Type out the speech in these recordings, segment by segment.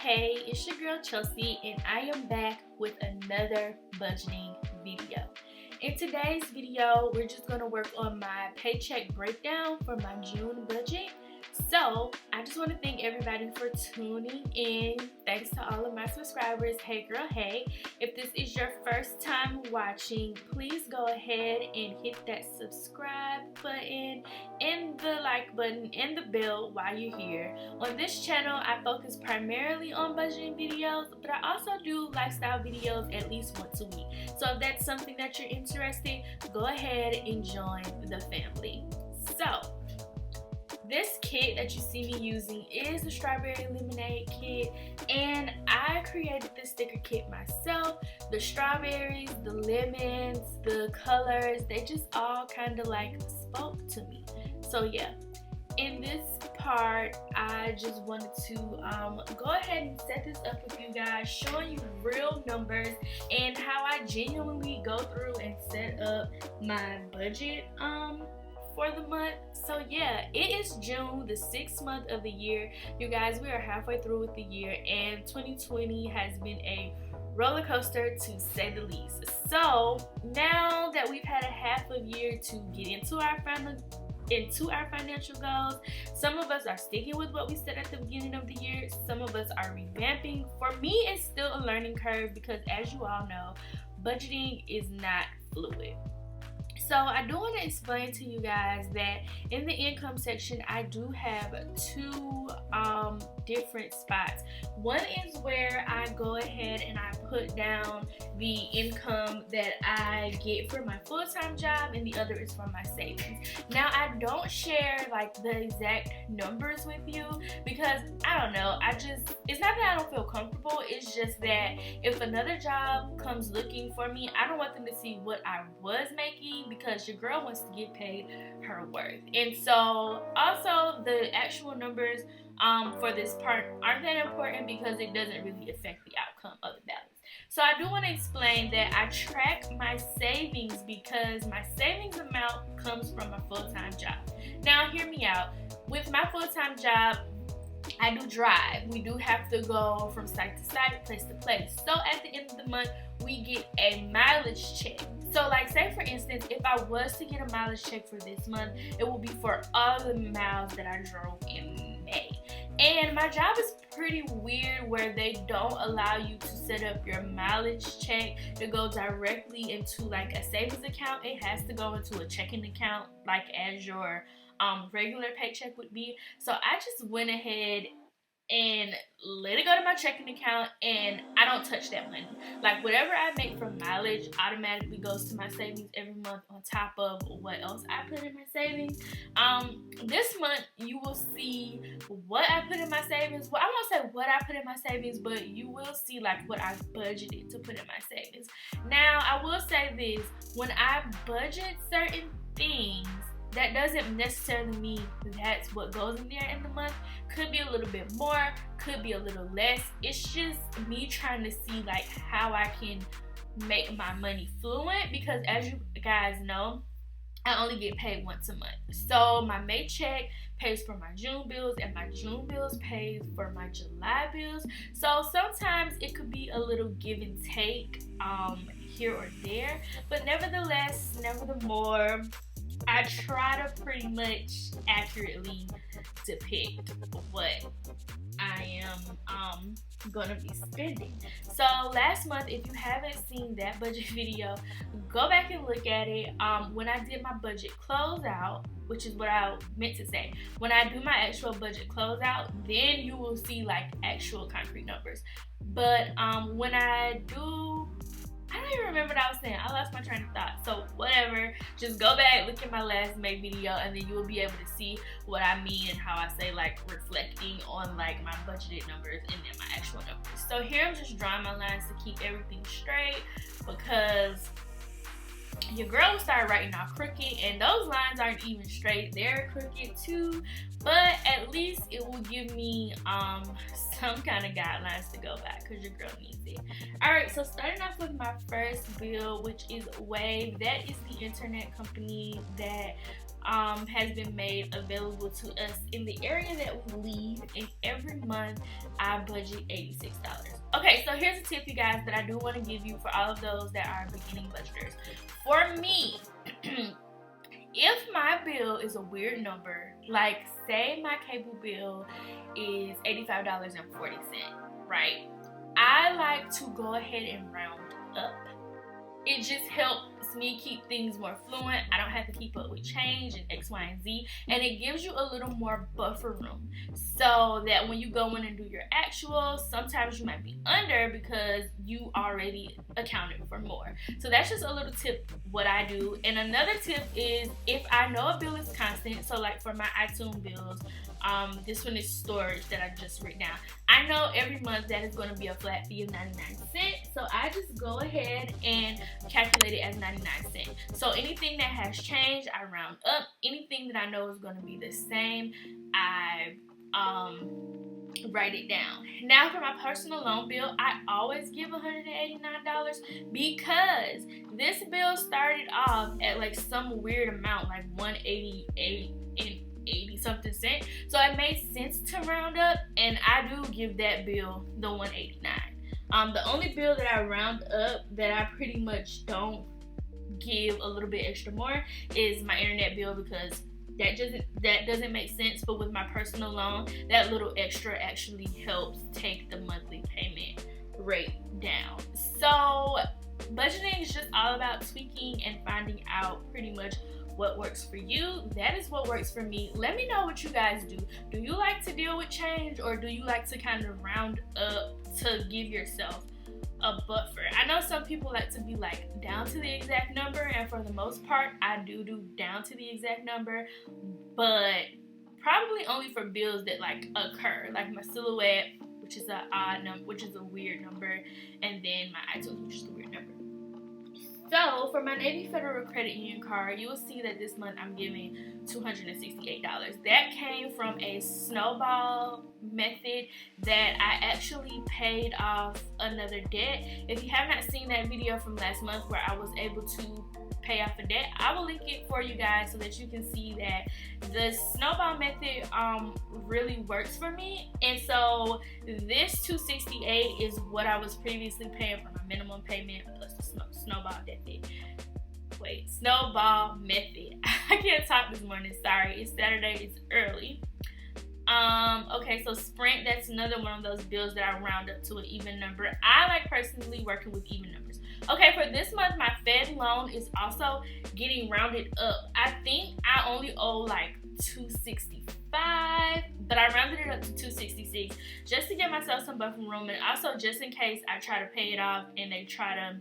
Hey, it's your girl Chelsea and I am back with another budgeting video. In today's video, we're just going to work on my paycheck breakdown for my June budget. So, I just want to thank everybody for tuning in. Thanks to all of my subscribers. Hey girl, hey. If this is your first time watching, please go ahead and hit that subscribe button and the like button and the bell while you're here. On this channel, I focus primarily on budgeting videos, but I also do lifestyle videos at least once a week. So if that's something that you're interested, go ahead and join the family. So, this kit that you see me using is the strawberry lemonade kit, and I created this sticker kit myself. The strawberries, the lemons, the colors, they just all kind of like spoke to me. So yeah, in this part, I just wanted to go ahead and set this up with you guys, showing you real numbers and how I genuinely go through and set up my budget for the month. So yeah, it is June, the 6th month of the year. You guys, we are halfway through with the year, and 2020 has been a roller coaster to say the least. So now that we've had a half a year to get into our financial goals, some of us are sticking with what we said at the beginning of the year. Some of us are revamping. For me, it's still a learning curve because, as you all know, budgeting is not fluid. So I do want to explain to you guys that in the income section, I do have two different spots. One is where I go ahead and I put down the income that I get for my full-time job, and the other is for my savings. Now, I don't share like the exact numbers with you because I don't know, it's not that I don't feel comfortable, it's just that if another job comes looking for me, I don't want them to see what I was making, because your girl wants to get paid her worth. And so also the actual numbers for this part aren't that important because it doesn't really affect the outcome of the balance. So I do want to explain that I track my savings because my savings amount comes from my full-time job. Now hear me out. With my full-time job, I do drive. We do have to go from site to site, place to place. So at the end of the month, we get a mileage check. So like, say for instance, if I was to get a mileage check for this month, it will be for all the miles that I drove in May. And my job is pretty weird where they don't allow you to set up your mileage check to go directly into like a savings account. It has to go into a checking account like as your regular paycheck would be. So I just went ahead and let it go to my checking account, and I don't touch that money. Like, whatever I make from mileage automatically goes to my savings every month on top of what else I put in my savings. This month you will see what I put in my savings. Well, I won't say what I put in my savings, but you will see like what I budgeted to put in my savings. Now, I will say this, when I budget certain things, that doesn't necessarily mean that's what goes in there in the month. Could be a little bit more, could be a little less. It's just me trying to see like how I can make my money fluent, because as you guys know, I only get paid once a month. So my May check pays for my June bills, and my June bills pays for my July bills. So sometimes it could be a little give and take here or there, but nevertheless, I try to pretty much accurately depict what I am gonna be spending. So last month, if you haven't seen that budget video, go back and look at it. When I did my budget closeout, which is what I meant to say, when I do my actual budget closeout, then you will see like actual concrete numbers. But when I don't even remember what I was saying. I lost my train of thought. So whatever, just go back, look at my last May video, and then you will be able to see what I mean and how I say like reflecting on like my budgeted numbers and then my actual numbers. So here I'm just drawing my lines to keep everything straight, because your girl will start writing out crooked, and those lines aren't even straight, they're crooked too, but at least it will give me some kind of guidelines to go by, because your girl needs it. Alright, so starting off with my first bill, which is Wave. That is the internet company that has been made available to us in the area that we live, and every month I budget $86. Okay, so here's a tip, you guys, that I do want to give you for all of those that are beginning budgeters. For me, if my bill is a weird number, like say my cable bill is $85.40, right? I like to go ahead and round up. It just helps me keep things more fluent. I don't have to keep up with change and X, Y, and Z, and it gives you a little more buffer room so that when you go in and do your actuals, sometimes you might be under because you already accounted for more. So that's just a little tip what I do. And another tip is if I know a bill is constant, so like for my iTunes bills, this one is storage that I just written down. I know every month that is going to be a flat fee of 99 cents, so I just go ahead and calculate it as 99 cents. So anything that has changed, I round up. Anything that I know is going to be the same, I write it down. Now for my personal loan bill, I always give $189 because this bill started off at like some weird amount, like 188 and 80 something cent. So it made sense to round up, and I do give that bill the 189. The only bill that I round up that I pretty much don't give a little bit extra more is my internet bill, because that doesn't make sense. But with my personal loan, that little extra actually helps take the monthly payment rate down. So budgeting is just all about tweaking and finding out pretty much what works for you. That is what works for me. Let me know what you guys do. Do you like to deal with change, or do you like to kind of round up to give yourself a buffer? I know some people like to be like down to the exact number, and for the most part I do down to the exact number, but probably only for bills that like occur, like my silhouette, which is an odd number, which is a weird number, and then my iTunes, which is a weird number. So for my Navy Federal Credit Union card, you will see that this month I'm giving $268. That came from a snowball method that I actually paid off another debt. If you have not seen that video from last month where I was able to pay off a debt, I will link it for you guys so that you can see that the snowball method really works for me. And so this $268 is what I was previously paying for my minimum payment plus the snowball method. Snowball method. I can't talk this morning, sorry. It's Saturday, it's early. Okay, so Sprint, that's another one of those bills that I round up to an even number. I like personally working with even numbers. Okay, for this month, my Fed loan is also getting rounded up. I think I only owe like $265, but I rounded it up to $266 just to give myself some buffer room, and also just in case I try to pay it off and they try to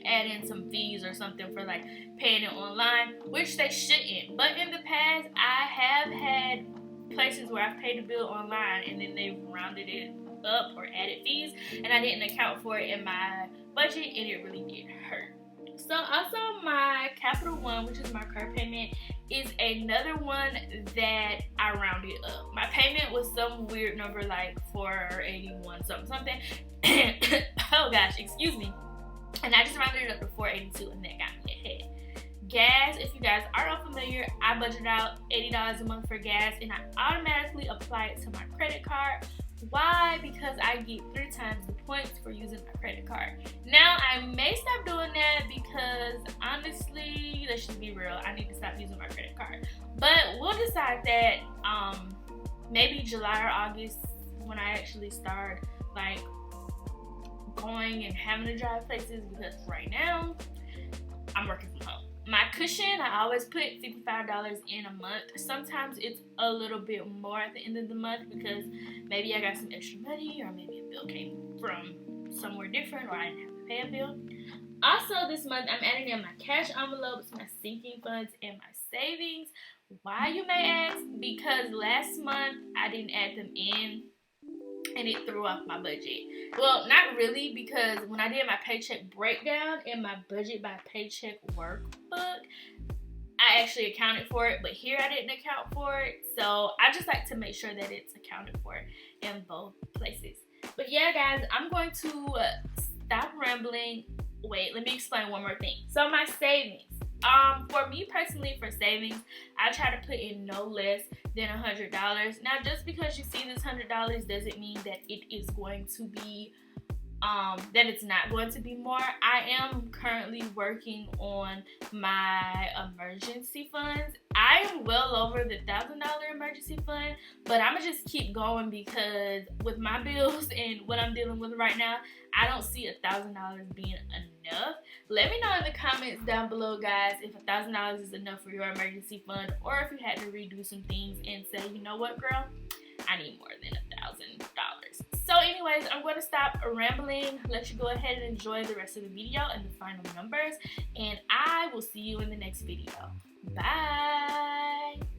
add in some fees or something for like paying it online, which they shouldn't. But in the past, I have had places where I've paid a bill online and then they've rounded it up or added fees, and I didn't account for it in my budget, and it really did hurt. So also my Capital One, which is my car payment, is another one that I rounded up. My payment was some weird number like $481 something. Oh gosh, excuse me. And I just rounded it up to $482, and that got me ahead. Gas, if you guys are unfamiliar, I budget out $80 a month for gas, and I automatically apply it to my credit card. Why? Because I get 3 times the points for using my credit card. Now, I may stop doing that because honestly, let's just be real, I need to stop using my credit card. But we'll decide that maybe July or August when I actually start like going and having to drive places, because right now I'm working from home. My cushion, I always put $55 in a month. Sometimes it's a little bit more at the end of the month because maybe I got some extra money, or maybe a bill came from somewhere different, or I didn't have to pay a bill. Also this month I'm adding in my cash envelopes, my sinking funds, and my savings. Why, you may ask? Because last month I didn't add them in and it threw off my budget. Well, not really, because when I did my paycheck breakdown in my budget by paycheck workbook, I actually accounted for it, but here I didn't account for it. So I just like to make sure that it's accounted for in both places. But yeah, guys, I'm going to stop rambling. Wait, let me explain one more thing. So my savings. For me personally, for savings, I try to put in no less than $100. Now, just because you see this $100 doesn't mean that it is going to be that it's not going to be more. I am currently working on my emergency funds. I am well over the $1,000 emergency fund, but I'm gonna just keep going because with my bills and what I'm dealing with right now, I don't see $1,000 being enough. Let me know in the comments down below, guys, if $1,000 is enough for your emergency fund, or if you had to redo some things and say, you know what, girl, I need more than $1,000. So anyways, I'm going to stop rambling, let you go ahead and enjoy the rest of the video and the final numbers, and I will see you in the next video. Bye!